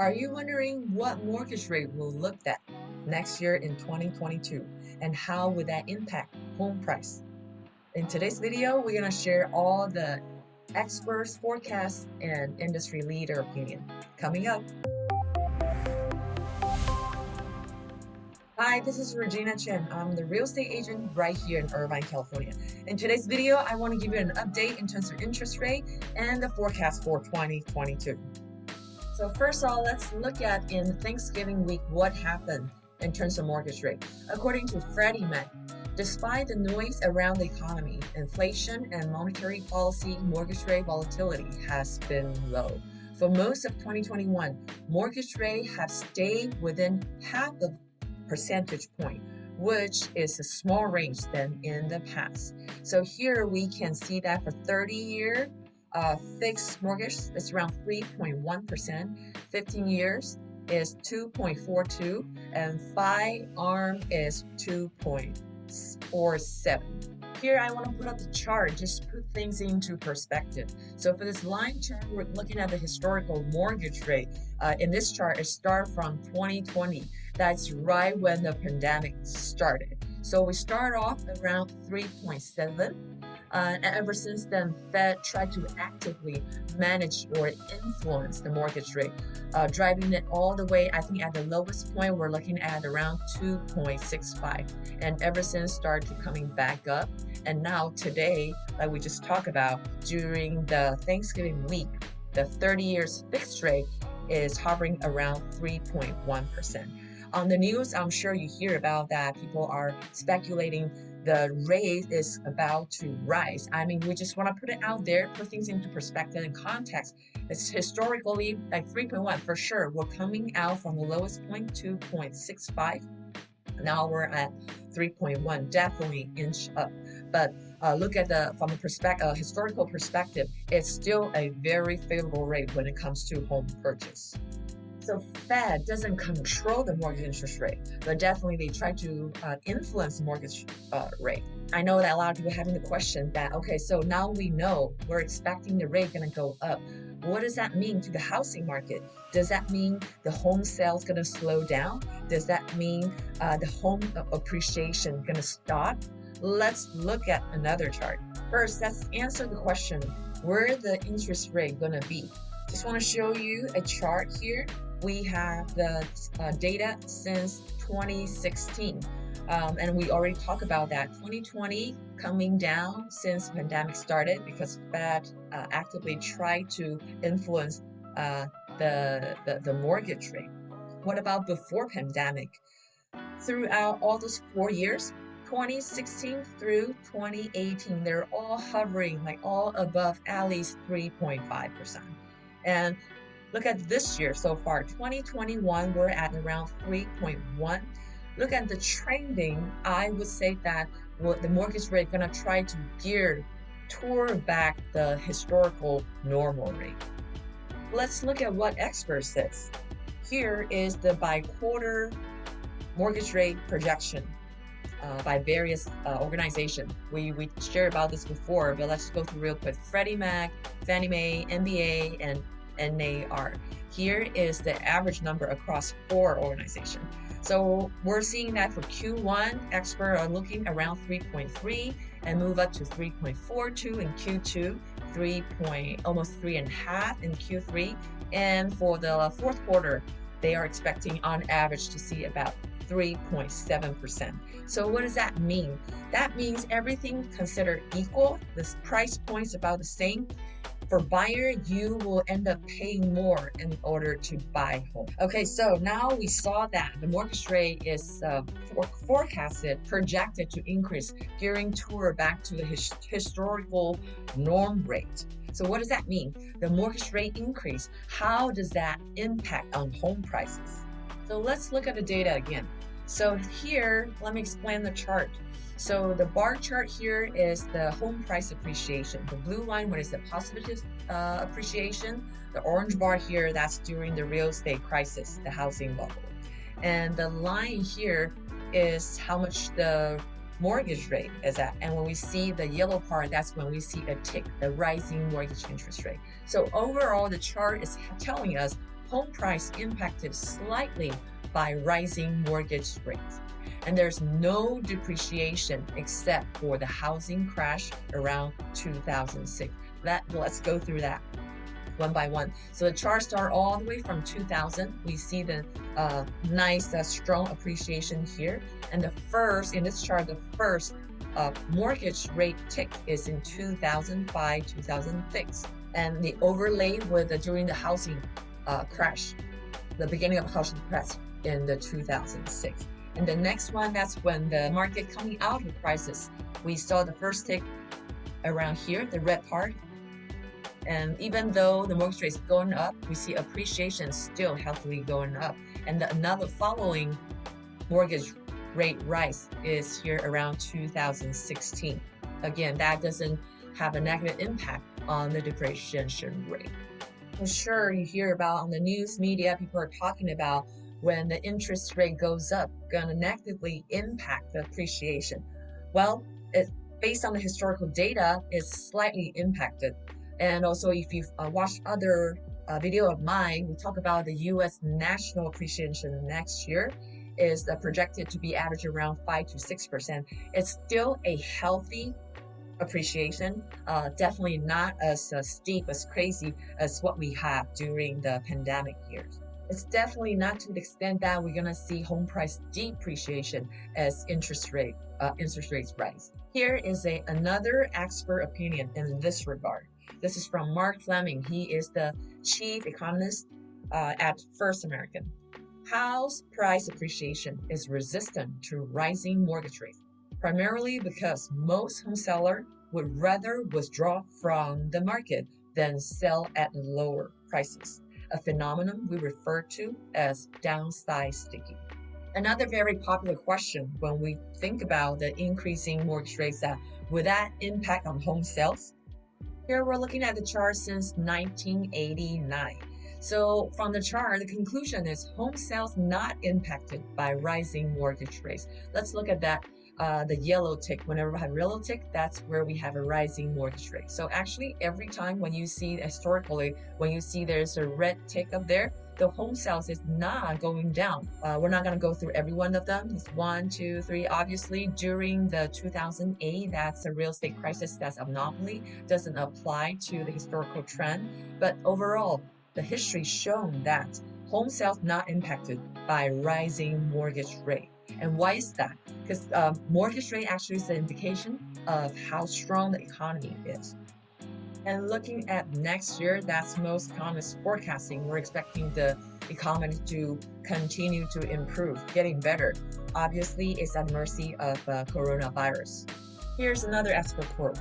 Are you wondering what mortgage rate will look at next year in 2022 and how would that impact home price? In today's video, we're going to share all the experts' forecasts and industry leader opinion. Coming up. Hi, this is Regina Chen. I'm the real estate agent right here in Irvine, California. In today's video, I want to give you an update in terms of interest rate and the forecast for 2022. So first of all, let's look at in Thanksgiving week what happened in terms of mortgage rate. According to Freddie Mac, despite the noise around the economy, inflation and monetary policy, mortgage rate volatility has been low. For most of 2021, mortgage rate have stayed within half a percentage point, which is a small range than in the past. So here we can see that for 30-year fixed mortgage is around 3.1%, 15 years is 2.42, and 5-arm is 2.47. Here I want to put up the chart, just put things into perspective. So for this line chart, we're looking at the historical mortgage rate. In this chart, it starts from 2020. That's right when the pandemic started. So we start off around 3.7. And ever since then, Fed tried to actively manage or influence the mortgage rate, driving it all the way. I think at the lowest point, we're looking at around 2.65. And ever since started coming back up. And now today, like we just talked about, during the Thanksgiving week, the 30 years fixed rate is hovering around 3.1%. On the news, I'm sure you hear about that. People are speculating the rate is about to rise. I mean, we just want to put it out there, put things into perspective and context. It's historically like 3.1 for sure. We're coming out from the lowest point, 2.65. Now we're at 3.1, definitely inch up. But look at from a historical perspective, it's still a very favorable rate when it comes to home purchase. So Fed doesn't control the mortgage interest rate, but definitely they try to influence the mortgage rate. I know that a lot of people are having the question that, okay, so now we know we're expecting the rate going to go up. What does that mean to the housing market? Does that mean the home sales going to slow down? Does that mean the home appreciation going to stop? Let's look at another chart. First, let's answer the question, where the interest rate going to be? Just want to show you a chart here. We have the data since 2016. And we already talked about that. 2020 coming down since the pandemic started because Fed actively tried to influence the mortgage rate. What about before pandemic? Throughout all those 4 years, 2016 through 2018, they're all hovering like all above at least 3.5%. And look at this year so far, 2021, we're at around 3.1. Look at the trending. I would say that the mortgage rate going to try to gear toward back the historical normal rate. Let's look at what experts says. Here is the by-quarter mortgage rate projection by various organizations. We shared about this before, but let's go through real quick. Freddie Mac, Fannie Mae, MBA, and NAR. Here is the average number across 4 organizations. So we're seeing that for Q1, experts are looking around 3.3 and move up to 3.42 in Q2, almost 3.5 in Q3. And for the fourth quarter, they are expecting on average to see about 3.7%. So what does that mean? That means everything considered equal, this price point's about the same. For buyer, you will end up paying more in order to buy home. Okay, so now we saw that the mortgage rate is projected to increase, gearing toward back to the historical norm rate. So what does that mean? The mortgage rate increase, how does that impact on home prices? So let's look at the data again. So here, let me explain the chart. So the bar chart here is the home price appreciation. The blue line, what is the positive appreciation? The orange bar here, that's during the real estate crisis, the housing bubble. And the line here is how much the mortgage rate is at. And when we see the yellow part, that's when we see a tick, the rising mortgage interest rate. So overall, the chart is telling us home price impacted slightly by rising mortgage rates. And there's no depreciation except for the housing crash around 2006. Let's go through that one by one. So the chart starts all the way from 2000. We see the nice, strong appreciation here. And in this chart, the first mortgage rate tick is in 2005, 2006. And the overlay with during the housing crash, the beginning of housing crash in the 2006. And the next one, that's when the market coming out of crisis. We saw the first tick around here, the red part. And even though the mortgage rate is going up, we see appreciation still healthily going up. And another following mortgage rate rise is here around 2016. Again, that doesn't have a negative impact on the depreciation rate. For sure, you hear about on the news media, people are talking about when the interest rate goes up, going to negatively impact the appreciation. Well, based on the historical data, it's slightly impacted. And also, if you've watched other video of mine, we talk about the U.S. national appreciation next year is projected to be average around 5 to 6%. It's still a healthy appreciation, definitely not as steep, as crazy as what we have during the pandemic years. It's definitely not to the extent that we're gonna see home price depreciation as interest rates rise. Here is another expert opinion in this regard. This is from Mark Fleming. He is the chief economist at First American. House price appreciation is resistant to rising mortgage rates, primarily because most home sellers would rather withdraw from the market than sell at lower prices, a phenomenon we refer to as downside sticking. Another very popular question when we think about the increasing mortgage rates, would that impact on home sales? Here we're looking at the chart since 1989. So from the chart, the conclusion is home sales not impacted by rising mortgage rates. Let's look at that. The yellow tick, whenever we have yellow tick, that's where we have a rising mortgage rate. So actually every time when you see historically, when you see there's a red tick up there, the home sales is not going down. We're not going to go through every one of them. It's 1, 2, 3. Obviously, during the 2008, that's a real estate crisis. That's a anomaly. Doesn't apply to the historical trend. But overall, the history shown that home sales not impacted by rising mortgage rate. And why is that? Because mortgage rate actually is an indication of how strong the economy is. And looking at next year, that's most economists forecasting. We're expecting the economy to continue to improve, getting better. Obviously, it's at the mercy of coronavirus. Here's another expert quote.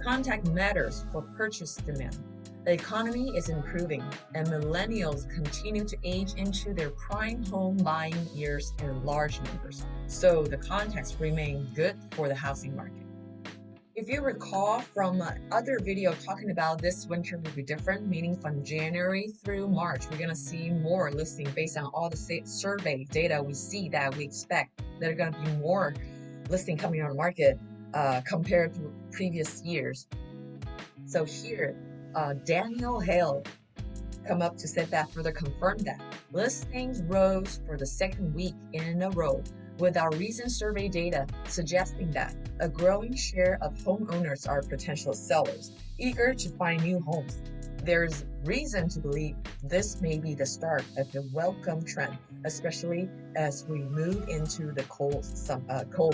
Contact matters for purchase demand. The economy is improving, and millennials continue to age into their prime home buying years in large numbers. So the contacts remain good for the housing market. If you recall from other video talking about this winter will be different, meaning from January through March, we're going to see more listing based on all the survey data we see that we expect. There are going to be more listing coming on the market compared to previous years. So here, Daniel Hale come up to say that further confirm that listings rose for the second week in a row, with our recent survey data suggesting that a growing share of homeowners are potential sellers, eager to find new homes. There's reason to believe this may be the start of a welcome trend, especially as we move into the cold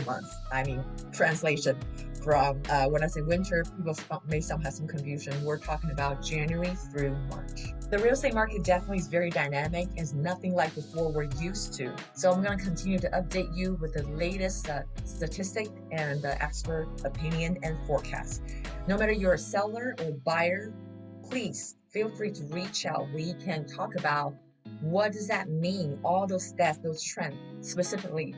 months. Translation from when I say winter, people may have some confusion. We're talking about January through March. The real estate market definitely is very dynamic. It's nothing like before we're used to. So I'm going to continue to update you with the latest statistic and expert opinion and forecast. No matter you're a seller or buyer, please feel free to reach out. We can talk about what does that mean, all those stats, those trends specifically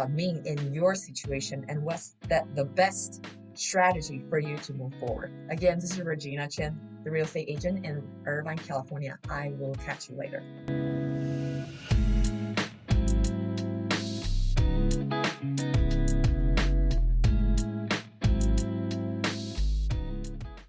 mean in your situation, and what's the best strategy for you to move forward. Again, this is Regina Chen, the real estate agent in Irvine, California. I will catch you later.